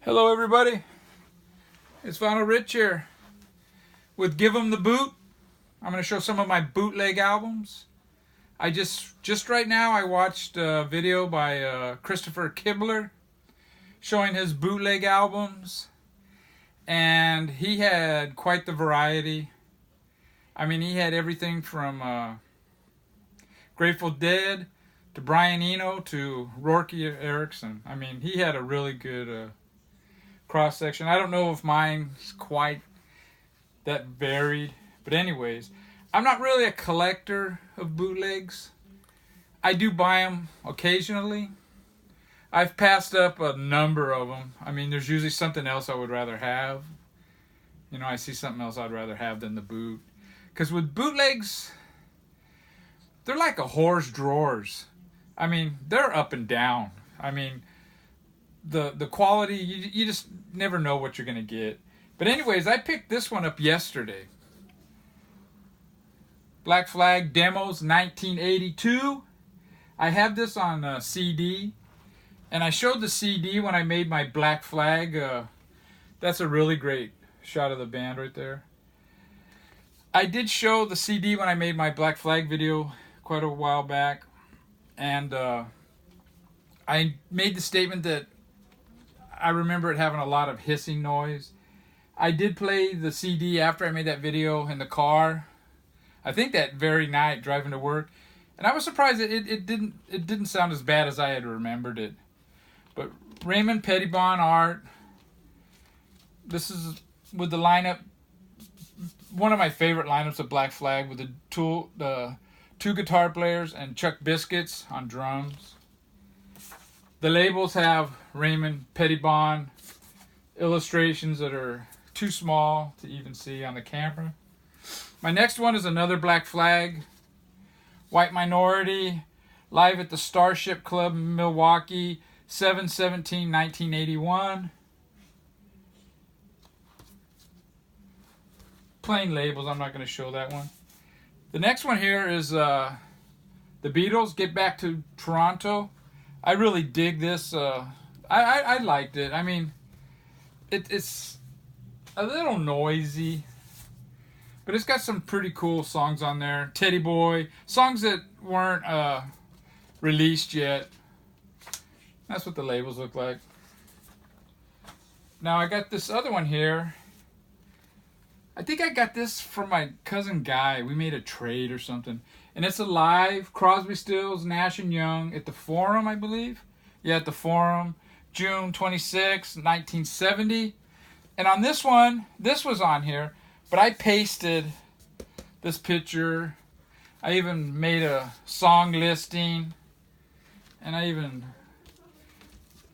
Hello everybody, it's Vinyl Rich here with Give 'Em the Boot. I'm going to show some of my bootleg albums. I just right now I watched a video by Christopher Kibler showing his bootleg albums, and he had quite the variety. I mean, he had everything from Grateful Dead to Brian Eno to Rocky Erickson. I mean, he had a really good cross section. I don't know if mine's quite that varied, but anyways, I'm not really a collector of bootlegs. I do buy them occasionally. I've passed up a number of them. I mean, there's usually something else I would rather have. You know, I see something else I'd rather have than the boot. Because with bootlegs, they're like a whore's drawers. I mean, they're up and down. I mean, the quality, you just never know what you're going to get. But anyways, I picked this one up yesterday. Black Flag Demos 1982. I have this on CD. And I showed the CD when I made my Black Flag. That's a really great shot of the band right there. I did show the CD when I made my Black Flag video quite a while back. And I made the statement that I remember it having a lot of hissing noise. I did play the CD after I made that video in the car. I think that very night driving to work, and I was surprised that it didn't sound as bad as I had remembered it. But Raymond Pettibon art. This is with the lineup. One of my favorite lineups of Black Flag with the two guitar players and Chuck Biscuits on drums. The labels have Raymond Pettibon illustrations that are too small to even see on the camera. My next one is another Black Flag. White Minority, live at the Starship Club in Milwaukee, 7/17/1981. Plain labels, I'm not going to show that one. The next one here is the Beatles, Get Back to Toronto. I really dig this. I liked it. I mean, it's a little noisy, but it's got some pretty cool songs on there. Teddy Boy, songs that weren't released yet. That's what the labels look like. Now I got this other one here. I think I got this from my cousin Guy. We made a trade or something. And it's a live Crosby, Stills, Nash & Young at the Forum, I believe. Yeah, at the Forum, June 26, 1970. And on this one, this was on here, but I pasted this picture. I even made a song listing. And I even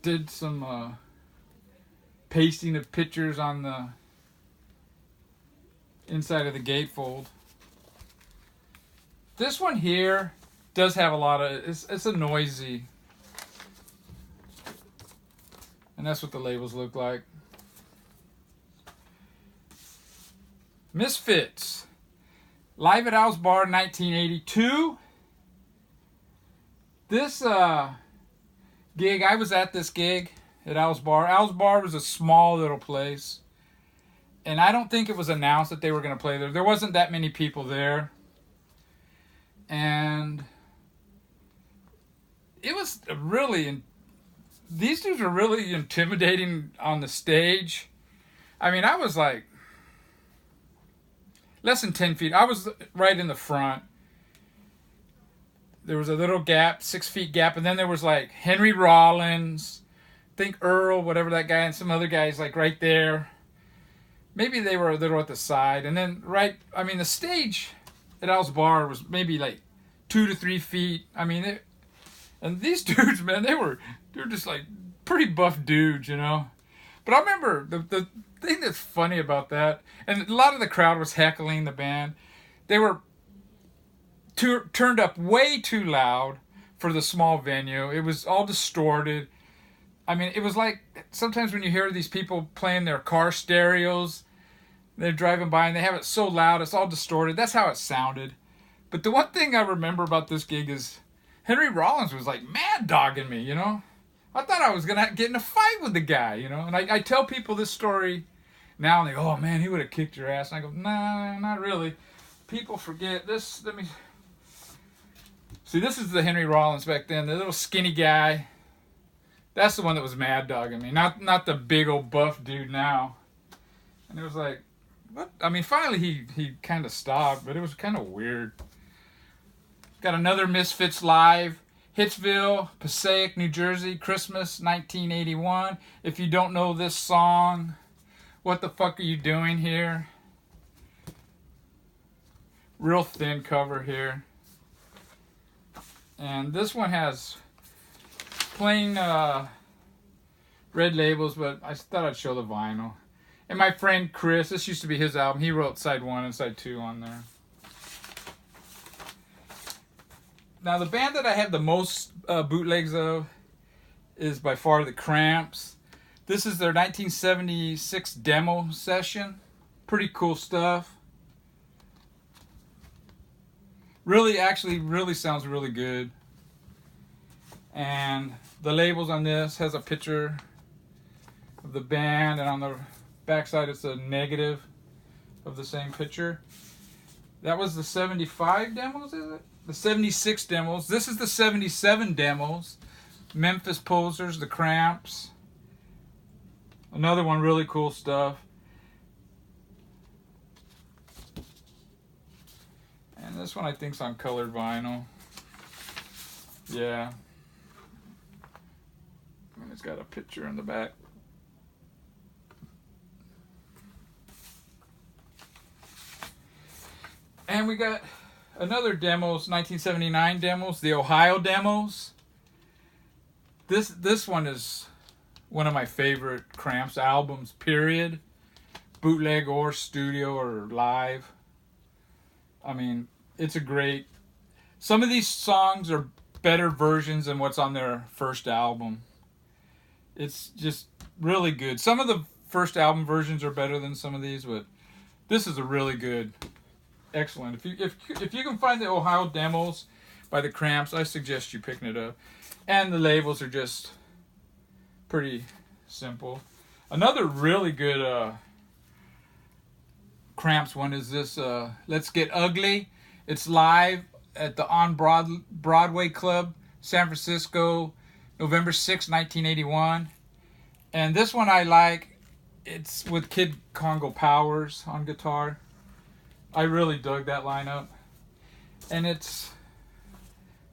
did some pasting of pictures on the inside of the gatefold. This one here does have a lot of, it's a noisy. And that's what the labels look like. Misfits, live at Al's Bar 1982. This gig, I was at this gig at Al's Bar. Al's Bar was a small little place. And I don't think it was announced that they were going to play there. There wasn't that many people there. And it was really, these dudes were really intimidating on the stage. I mean, I was like less than 10 feet. I was right in the front. There was a little gap, 6 feet gap. And then there was like Henry Rollins, I think Earl, whatever that guy, and some other guys like right there. Maybe they were a little at the side. And then the stage at Al's Bar was maybe like 2 to 3 feet. I mean, and these dudes, man, they're just like pretty buff dudes, you know. But I remember the thing that's funny about that, and a lot of the crowd was heckling the band. They were turned up way too loud for the small venue. It was all distorted. I mean, it was like sometimes when you hear these people playing their car stereos, they're driving by and they have it so loud, it's all distorted. That's how it sounded. But the one thing I remember about this gig is Henry Rollins was like mad dogging me, you know. I thought I was going to get in a fight with the guy, you know. And I tell people this story now, and they go, oh, man, he would have kicked your ass. And I go, nah, not really. People forget this. Let me see. This is the Henry Rollins back then, the little skinny guy. That's the one that was mad dogging me, not the big old buff dude now. And it was like, what? I mean, finally he kind of stopped, but it was kind of weird. Got another Misfits live, Hitsville, Passaic, New Jersey, Christmas 1981. If you don't know this song, what the fuck are you doing here? Real thin cover here. And this one has plain red labels, but I thought I'd show the vinyl. And my friend Chris, this used to be his album, he wrote side 1 and side 2 on there. Now the band that I have the most bootlegs of is by far the Cramps. This is their 1976 demo session. Pretty cool stuff. Really sounds really good. And the labels on this has a picture of the band, and on the backside it's a negative of the same picture. That was the 75 demos, is it? The 76 demos. This is the 77 demos. Memphis Posers, the Cramps. Another one, really cool stuff. And this one I think's on colored vinyl. Yeah. And it's got a picture in the back. And we got another demos, 1979 demos, the Ohio demos. This one is one of my favorite Cramps albums, period. Bootleg or studio or live. I mean, it's a great... Some of these songs are better versions than what's on their first album. It's just really good. Some of the first album versions are better than some of these, but this is a really good, excellent. If you can find the Ohio demos by the Cramps, I suggest you picking it up. And the labels are just pretty simple. Another really good Cramps one is this Let's Get Ugly. It's live at the On Broadway Club, San Francisco, November 6, 1981. And this one I like. It's with Kid Congo Powers on guitar. I really dug that lineup. And it's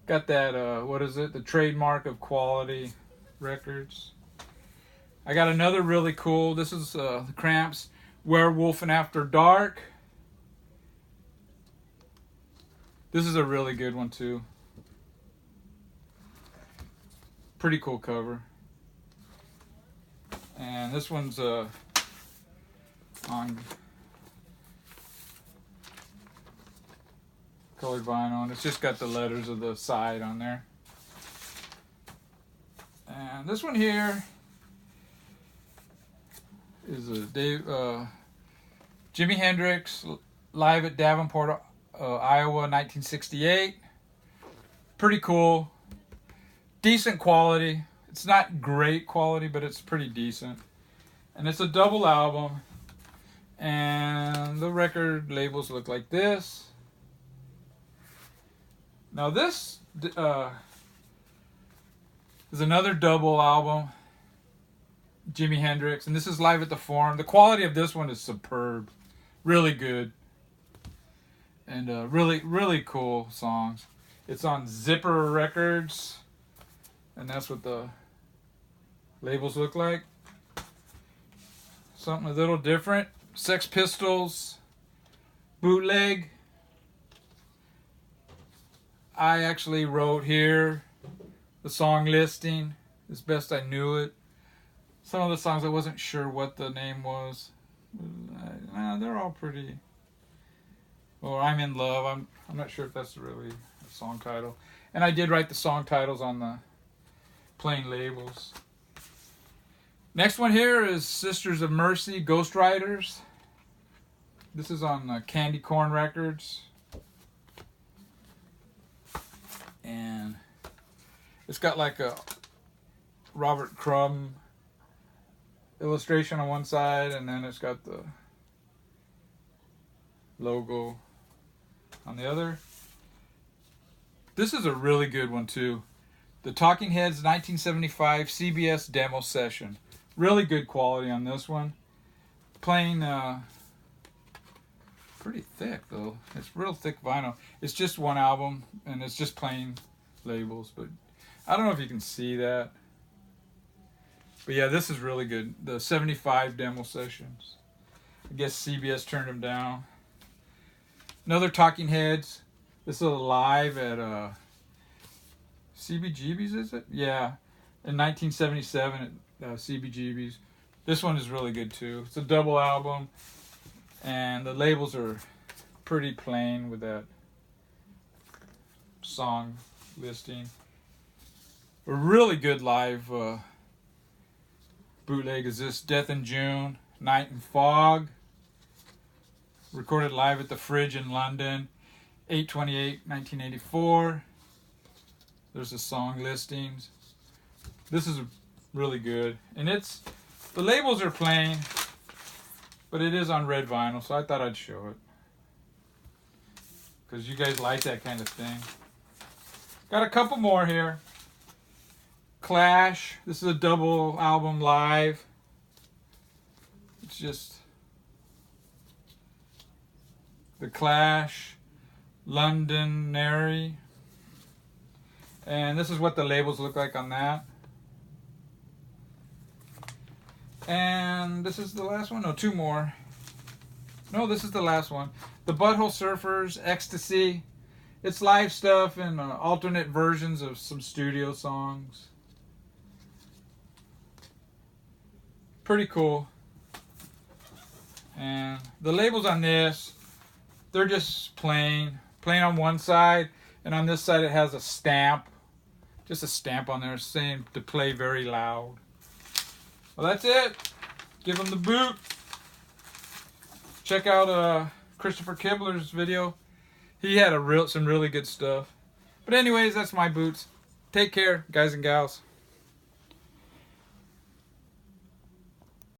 got that, what is it? The trademark of Quality Records. I got another really cool, this is the Cramps, Werewolf and After Dark. This is a really good one too. Pretty cool cover. And this one's on colored vinyl, and it's just got the letters of the side on there. And this one here is a Jimi Hendrix live at Davenport, Iowa, 1968. Pretty cool. Decent quality. It's not great quality, but it's pretty decent. And it's a double album. And the record labels look like this. Now this is another double album. Jimi Hendrix. And this is live at the Forum. The quality of this one is superb. Really good. And really cool songs. It's on Zipper Records. And that's what the labels look like. Something a little different. Sex Pistols. Bootleg. I actually wrote here the song listing as best I knew it. Some of the songs I wasn't sure what the name was. They're all pretty. Or I'm in Love. I'm not sure if that's really a song title. And I did write the song titles on the plain labels. Next one here is Sisters of Mercy, Ghost Riders. This is on Candy Corn Records. And it's got like a Robert Crumb illustration on one side, and then it's got the logo on the other. This is a really good one too. The Talking Heads 1975 CBS demo session. Really good quality on this one. Playing pretty thick though. It's real thick vinyl. It's just one album and it's just plain labels, but I don't know if you can see that. But yeah, this is really good. The 75 demo sessions. I guess CBS turned them down. Another Talking Heads. This is live at CBGB's, is it? Yeah, in 1977 at CBGB's. This one is really good too. It's a double album, and the labels are pretty plain with that song listing. A really good live bootleg is this Death in June, Night and Fog. Recorded live at the Fridge in London, 8/28/1984. There's the song listings. This is really good. And the labels are plain, but it is on red vinyl, so I thought I'd show it. Because you guys like that kind of thing. Got a couple more here. Clash. This is a double album live. It's just The Clash, Londonderry. And this is what the labels look like on that. And this is the last one? No, two more. No, this is the last one. The Butthole Surfers, Ecstasy. It's live stuff and alternate versions of some studio songs. Pretty cool. And the labels on this, they're just plain on one side, and on this side it has a stamp. Just a stamp on there saying to play very loud. Well, that's it. Give them the boot. Check out Christopher Kibler's video. He had some really good stuff. But anyways, that's my boots. Take care, guys and gals.